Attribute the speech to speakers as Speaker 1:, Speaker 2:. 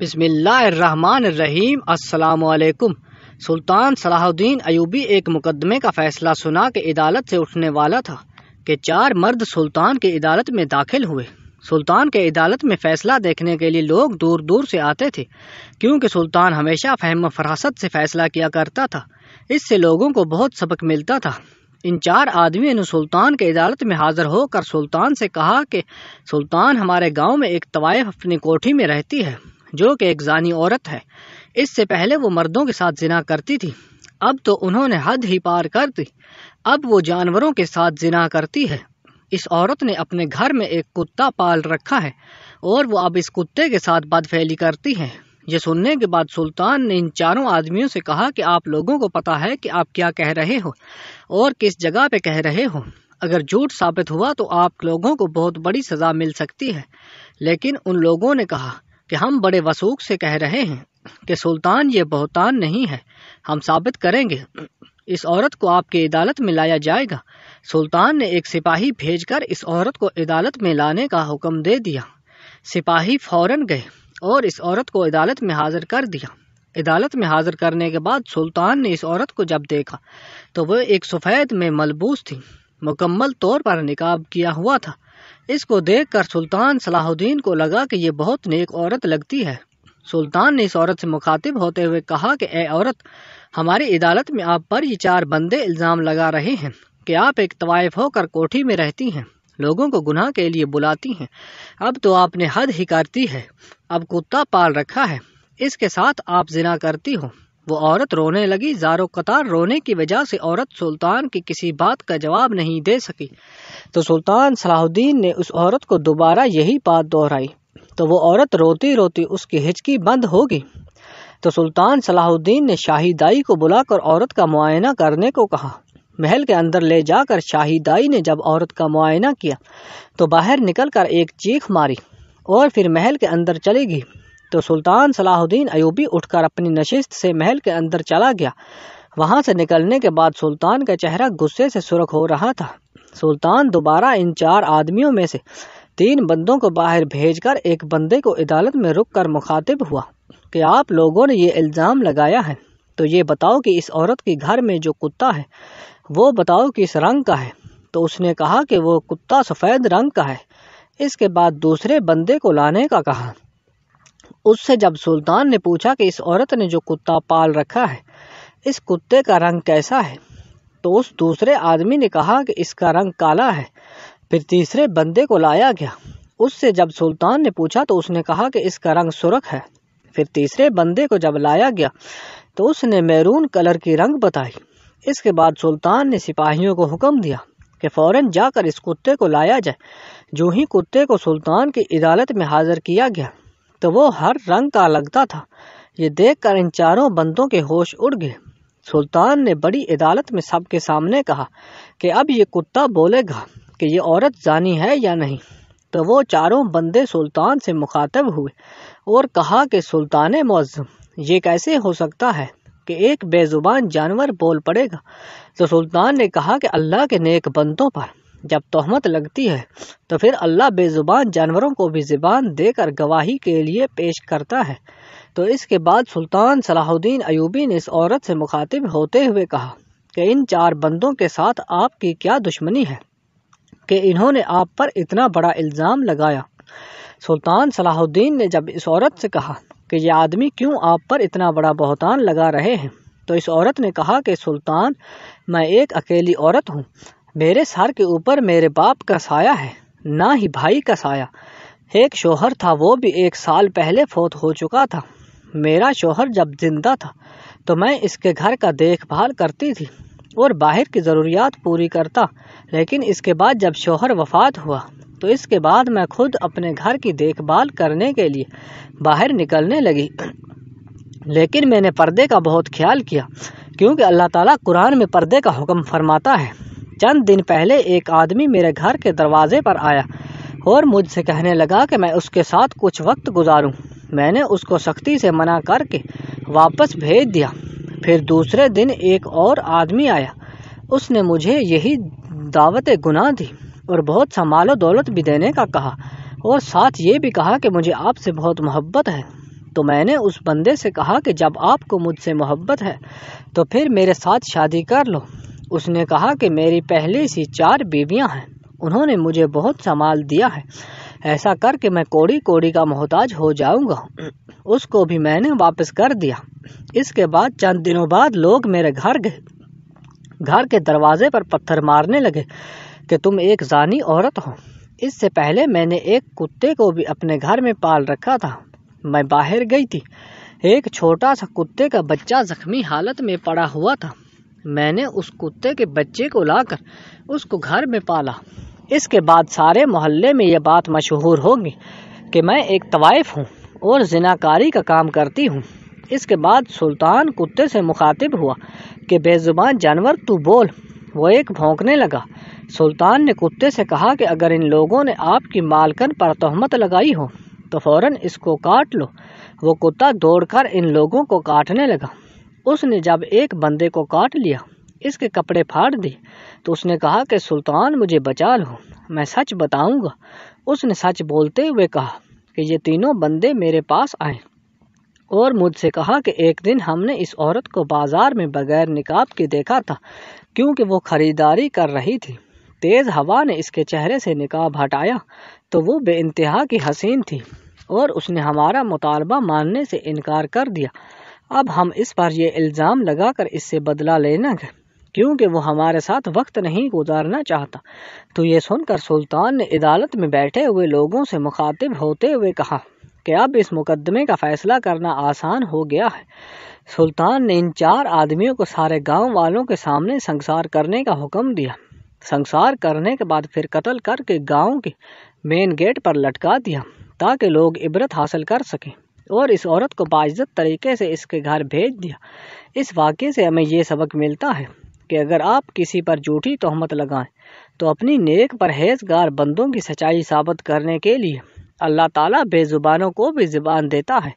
Speaker 1: بسم اللہ الرحمن الرحیم۔ السلام علیکم۔ سلطان صلاح الدین ایوبی ایک مقدمے کا فیصلہ سنا کہ عدالت سے اٹھنے والا تھا کہ 4 مرد سلطان کی عدالت میں داخل ہوئے۔ سلطان کے عدالت میں فیصلہ دیکھنے کے لیے لوگ دور دور سے آتے تھے، کیونکہ سلطان ہمیشہ فہم و فراست سے فیصلہ کیا کرتا تھا۔ اس سے لوگوں کو بہت سبق ملتا تھا۔ ان 4 آدمیوں نے سلطان کے عدالت میں حاضر ہو کر سلطان سے کہا کہ سلطان، ہمارے گاؤں میں ایک طوائف اپنی کوٹھی میں رہتی ہے جو کہ ایک زانی عورت ہے۔ اس سے پہلے وہ مردوں کے ساتھ زنا کرتی تھی، اب تو انہوں نے حد ہی پار کر دی، اب وہ جانوروں کے ساتھ زنا کرتی ہے۔ اس عورت نے اپنے گھر میں ایک کتا پال رکھا ہے اور وہ اب اس کتے کے ساتھ بدفعلی کرتی ہے۔ یہ سننے کے بعد سلطان نے ان 4 آدمیوں سے کہا کہ آپ لوگوں کو پتہ ہے کہ آپ کیا کہہ رہے ہو اور کس جگہ پہ کہہ رہے ہو۔ اگر جھوٹ ثابت ہوا تو آپ لوگوں کو بہت بڑی سزا مل سکتی ہے۔ لیکن ان لوگوں نے کہا کہ ہم بڑے وثوق سے کہہ رہے ہیں کہ سلطان، یہ بہتان نہیں ہے، ہم ثابت کریں گے۔ اس عورت کو آپ کی عدالت میں لایا جائے گا۔ سلطان نے ایک سپاہی بھیج کر اس عورت کو عدالت میں لانے کا حکم دے دیا۔ سپاہی فوراً گئے اور اس عورت کو عدالت میں حاضر کر دیا۔ عدالت میں حاضر کرنے کے بعد سلطان نے اس عورت کو جب دیکھا تو وہ ایک سفید میں ملبوس تھی، مکمل طور پر نقاب کیا ہوا تھا۔ اس کو دیکھ کر سلطان صلاح الدین کو لگا کہ یہ بہت نیک عورت لگتی ہے۔ سلطان نے اس عورت سے مخاطب ہوتے ہوئے کہا کہ اے عورت، ہماری عدالت میں آپ پر یہ 4 بندے الزام لگا رہے ہیں کہ آپ ایک طوائف ہو کر کوٹھی میں رہتی ہیں، لوگوں کو گناہ کے لیے بلاتی ہیں۔ اب تو آپ نے حد ہی کرتی ہے، اب کتا پال رکھا ہے، اس کے ساتھ آپ زنا کرتی ہو۔ وہ عورت رونے لگی۔ زارو قطار رونے کی وجہ سے عورت سلطان کی کسی بات کا جواب نہیں دے سکی، تو سلطان صلاح الدین نے اس عورت کو دوبارہ یہی بات دہرائی تو وہ عورت روتی روتی اس کی ہچکی بند ہو گئی۔ تو سلطان صلاح الدین نے شاہی دائی کو بلا کر عورت کا معائنہ کرنے کو کہا۔ محل کے اندر لے جا کر شاہی دائی نے جب عورت کا معائنہ کیا تو باہر نکل کر ایک چیخ ماری اور پھر محل کے اندر چلی گئی۔ تو سلطان صلاح الدین ایوبی اٹھ کر اپنی نشست سے محل کے اندر چلا گیا۔ وہاں سے نکلنے کے بعد سلطان کا چہرہ غصے سے سرخ ہو رہا تھا۔ سلطان دوبارہ ان 4 آدمیوں میں سے 3 بندوں کو باہر بھیج کر ایک بندے کو عدالت میں رک کر مخاطب ہوا کہ آپ لوگوں نے یہ الزام لگایا ہے، تو یہ بتاؤ کہ اس عورت کے گھر میں جو کتا ہے وہ بتاؤ کس رنگ کا ہے۔ تو اس نے کہا کہ وہ کتا سفید رنگ کا ہے۔ اس کے بعد دوسرے بندے کو لانے کا کہا۔ اس سے جب سلطان نے پوچھا کہ اس عورت نے جو کتا پال رکھا ہے اس کتے کا رنگ کیسا ہے، تو اس دوسرے آدمی نے کہا کہ اس کا رنگ کالا ہے۔ پھر تیسرے بندے کو لایا گیا۔ اس سے جب سلطان نے پوچھا تو اس نے کہا کہ اس کا رنگ سرخ ہے۔ پھر تیسرے بندے کو جب لایا گیا تو اس نے میرون کلر کی رنگ بتائی۔ اس کے بعد سلطان نے سپاہیوں کو حکم دیا کہ فوراً جا کر اس کتے کو لایا جائے۔ جو ہی کتے کو سلطان کی عدالت میں حاضر کیا گیا تو وہ ہر رنگ کا لگتا تھا۔ یہ دیکھ کر ان 4 بندوں کے ہوش اڑ گئے۔ سلطان نے بڑی عدالت میں سب کے سامنے کہا کہ اب یہ کتا بولے گا کہ یہ عورت زانی ہے یا نہیں۔ تو وہ 4 بندے سلطان سے مخاطب ہوئے اور کہا کہ سلطان معظم، یہ کیسے ہو سکتا ہے کہ ایک بے زبان جانور بول پڑے گا؟ تو سلطان نے کہا کہ اللہ کے نیک بندوں پر جب تہمت لگتی ہے تو پھر اللہ بے زبان جانوروں کو بھی زبان دے کر گواہی کے لیے پیش کرتا ہے۔ تو اس کے بعد سلطان صلاح الدین ایوبی نے اس عورت سے مخاطب ہوتے ہوئے کہا کہ ان 4 بندوں کے ساتھ آپ کی کیا دشمنی ہے کہ انہوں نے آپ پر اتنا بڑا الزام لگایا؟ سلطان صلاح الدین نے جب اس عورت سے کہا کہ یہ آدمی کیوں آپ پر اتنا بڑا بہتان لگا رہے ہیں، تو اس عورت نے کہا کہ سلطان، میں ایک اکیلی عورت ہوں، میرے سر کے اوپر میرے باپ کا سایہ ہے، نہ ہی بھائی کا سایہ۔ ایک شوہر تھا، وہ بھی 1 سال پہلے فوت ہو چکا تھا۔ میرا شوہر جب زندہ تھا تو میں اس کے گھر کا دیکھ بھال کرتی تھی اور باہر کی ضروریات پوری کرتا، لیکن اس کے بعد جب شوہر وفات ہوا تو اس کے بعد میں خود اپنے گھر کی دیکھ بھال کرنے کے لیے باہر نکلنے لگی۔ لیکن میں نے پردے کا بہت خیال کیا، کیونکہ اللہ تعالیٰ قرآن میں پردے کا حکم فرماتا ہے۔ چند دن پہلے ایک آدمی میرے گھر کے دروازے پر آیا اور مجھ سے کہنے لگا کہ میں اس کے ساتھ کچھ وقت گزاروں۔ میں نے اس کو سختی سے منع کر کے واپس بھیج دیا۔ پھر دوسرے دن ایک اور آدمی آیا، اس نے مجھے یہی دعوت گناہ دی اور بہت سا مال و دولت بھی دینے کا کہا اور ساتھ یہ بھی کہا کہ مجھے آپ سے بہت محبت ہے۔ تو میں نے اس بندے سے کہا کہ جب آپ کو مجھ سے محبت ہے تو پھر میرے ساتھ شادی کر لو۔ اس نے کہا کہ میری پہلے سی 4 بیویاں ہیں، انہوں نے مجھے بہت سنبھال دیا ہے، ایسا کر کے میں کوڑی کوڑی کا محتاج ہو جاؤں گا۔ اس کو بھی میں نے واپس کر دیا۔ اس کے بعد چند دنوں بعد لوگ میرے گھر گئے، گھر کے دروازے پر پتھر مارنے لگے کہ تم ایک زانی عورت ہو۔ اس سے پہلے میں نے ایک کتے کو بھی اپنے گھر میں پال رکھا تھا۔ میں باہر گئی تھی، ایک چھوٹا سا کتے کا بچہ زخمی حالت میں پڑا ہوا تھا۔ میں نے اس کتے کے بچے کو لا کر اس کو گھر میں پالا۔ اس کے بعد سارے محلے میں یہ بات مشہور ہوگی کہ میں ایک طوائف ہوں اور زناکاری کا کام کرتی ہوں۔ اس کے بعد سلطان کتے سے مخاطب ہوا کہ بے زبان جانور تو بول۔ وہ ایک بھونکنے لگا۔ سلطان نے کتے سے کہا کہ اگر ان لوگوں نے آپ کی مالکن پر تہمت لگائی ہو تو فوراً اس کو کاٹ لو۔ وہ کتا دوڑ کر ان لوگوں کو کاٹنے لگا۔ اس نے جب ایک بندے کو کاٹ لیا، اس کے کپڑے پھاڑ دیے، تو اس نے کہا کہ سلطان مجھے بچا لو، میں سچ بتاؤں گا۔ اس نے سچ بولتے ہوئے کہا کہ یہ تینوں بندے میرے پاس آئے اور مجھ سے کہا کہ ایک دن ہم نے اس عورت کو بازار میں بغیر نقاب کے دیکھا تھا کیونکہ وہ خریداری کر رہی تھی۔ تیز ہوا نے اس کے چہرے سے نقاب ہٹایا تو وہ بے انتہا کی حسین تھی اور اس نے ہمارا مطالبہ ماننے سے انکار کر دیا۔ اب ہم اس پر یہ الزام لگا کر اس سے بدلہ لینا گے کیونکہ وہ ہمارے ساتھ وقت نہیں گزارنا چاہتا۔ تو یہ سن کر سلطان نے عدالت میں بیٹھے ہوئے لوگوں سے مخاطب ہوتے ہوئے کہا کہ اب اس مقدمے کا فیصلہ کرنا آسان ہو گیا ہے۔ سلطان نے ان 4 آدمیوں کو سارے گاؤں والوں کے سامنے سنسار کرنے کا حکم دیا۔ سنسار کرنے کے بعد پھر قتل کر کے گاؤں کے مین گیٹ پر لٹکا دیا تاکہ لوگ عبرت حاصل کر سکیں، اور اس عورت کو باعزت طریقے سے اس کے گھر بھیج دیا۔ اس واقعے سے ہمیں یہ سبق ملتا ہے کہ اگر آپ کسی پر جھوٹی تہمت لگائیں تو اپنی نیک پرہیزگار بندوں کی سچائی ثابت کرنے کے لیے اللہ تعالیٰ بے زبانوں کو بھی زبان دیتا ہے۔